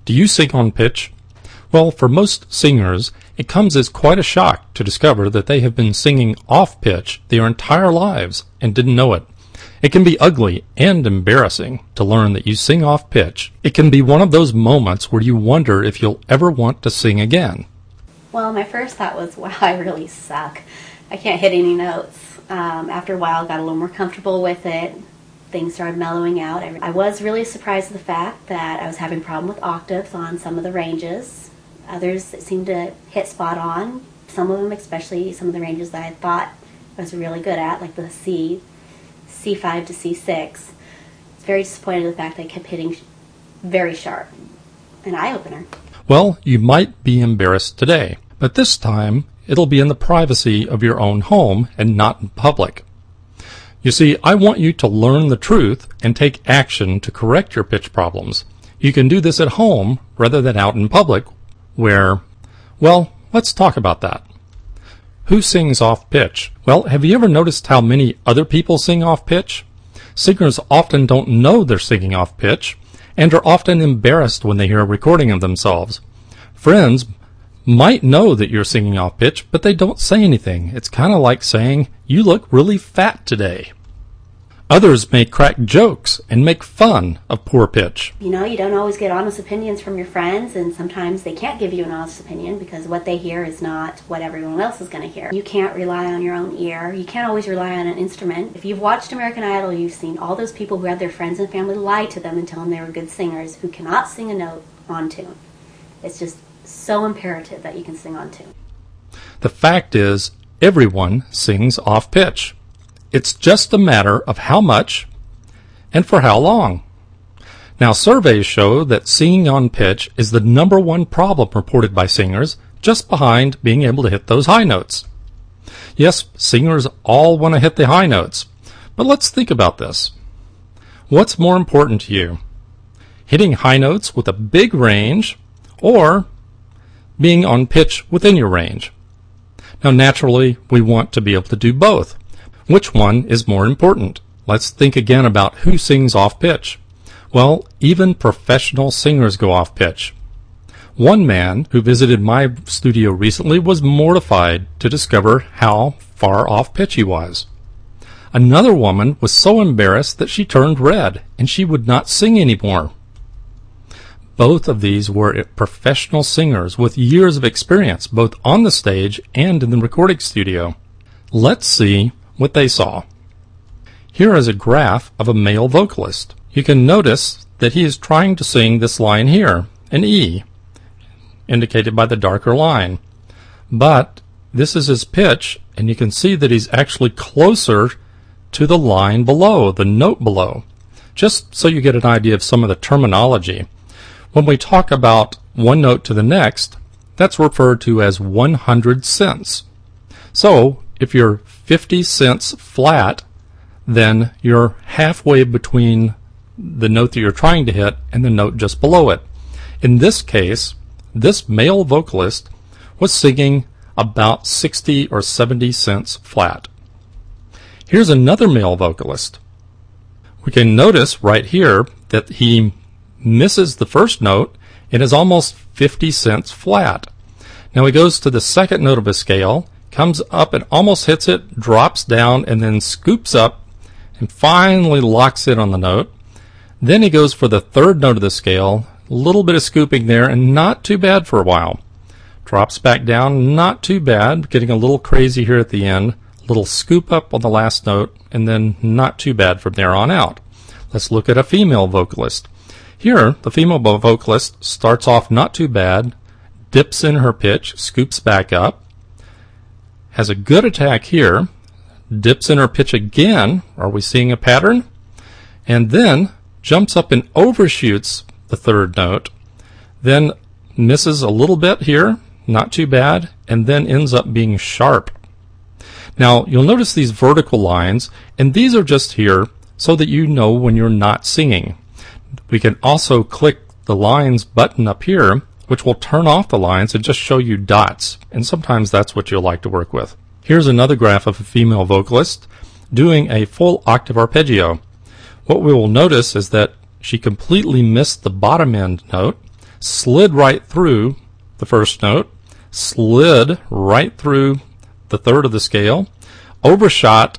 Do you sing on pitch? Well, for most singers, it comes as quite a shock to discover that they have been singing off pitch their entire lives and didn't know it. It can be ugly and embarrassing to learn that you sing off pitch. It can be one of those moments where you wonder if you'll ever want to sing again. Well, my first thought was, wow, I really suck. I can't hit any notes. After a while, I got a little more comfortable with it. Things started mellowing out. I was really surprised at the fact that I was having a problem with octaves on some of the ranges. Others seemed to hit spot on. Some of them, especially some of the ranges that I thought I was really good at, like the C5 to C6. I was very disappointed with the fact that I kept hitting very sharp. An eye-opener. Well, you might be embarrassed today, but this time it'll be in the privacy of your own home and not in public. You see, I want you to learn the truth and take action to correct your pitch problems. You can do this at home rather than out in public where, well, let's talk about that. Who sings off pitch? Well, have you ever noticed how many other people sing off pitch? Singers often don't know they're singing off pitch and are often embarrassed when they hear a recording of themselves. Friends might know that you're singing off pitch, but they don't say anything. It's kind of like saying, "You look really fat today." Others may crack jokes and make fun of poor pitch. You know, you don't always get honest opinions from your friends, and sometimes they can't give you an honest opinion because what they hear is not what everyone else is going to hear. You can't rely on your own ear. You can't always rely on an instrument. If you've watched American Idol, you've seen all those people who had their friends and family lie to them and tell them they were good singers who cannot sing a note on tune. It's just so imperative that you can sing on tune. The fact is, everyone sings off pitch. It's just a matter of how much and for how long. Now, surveys show that singing on pitch is the #1 problem reported by singers, just behind being able to hit those high notes. Yes, singers all want to hit the high notes, but let's think about this. What's more important to you? Hitting high notes with a big range or being on pitch within your range? Now, naturally, we want to be able to do both. Which one is more important? Let's think again about who sings off pitch. Well, even professional singers go off pitch. One man who visited my studio recently was mortified to discover how far off pitch he was. Another woman was so embarrassed that she turned red and she would not sing anymore. Both of these were professional singers with years of experience, both on the stage and in the recording studio. Let's see what they saw. Here is a graph of a male vocalist. You can notice that he is trying to sing this line here, an E, indicated by the darker line. But this is his pitch, and you can see that he's actually closer to the line below, the note below. Just so you get an idea of some of the terminology. When we talk about one note to the next, that's referred to as 100 cents. So, if you're 50 cents flat, then you're halfway between the note that you're trying to hit and the note just below it. In this case, this male vocalist was singing about 60 or 70 cents flat. Here's another male vocalist. We can notice right here that he misses the first note and is almost 50 cents flat. Now he goes to the second note of a scale, comes up and almost hits it, drops down, and then scoops up and finally locks in on the note. Then he goes for the third note of the scale, a little bit of scooping there, and not too bad for a while. Drops back down, not too bad, getting a little crazy here at the end, a little scoop up on the last note, and then not too bad from there on out. Let's look at a female vocalist. Here, the female vocalist starts off not too bad, dips in her pitch, scoops back up, has a good attack here, dips in her pitch again. Are we seeing a pattern? And then jumps up and overshoots the third note, then misses a little bit here, not too bad, and then ends up being sharp. Now, you'll notice these vertical lines, and these are just here so that you know when you're not singing. We can also click the lines button up here, which will turn off the lines and just show you dots, and sometimes that's what you'll like to work with. Here's another graph of a female vocalist doing a full octave arpeggio. What we will notice is that she completely missed the bottom end note, slid right through the first note, slid right through the third of the scale, overshot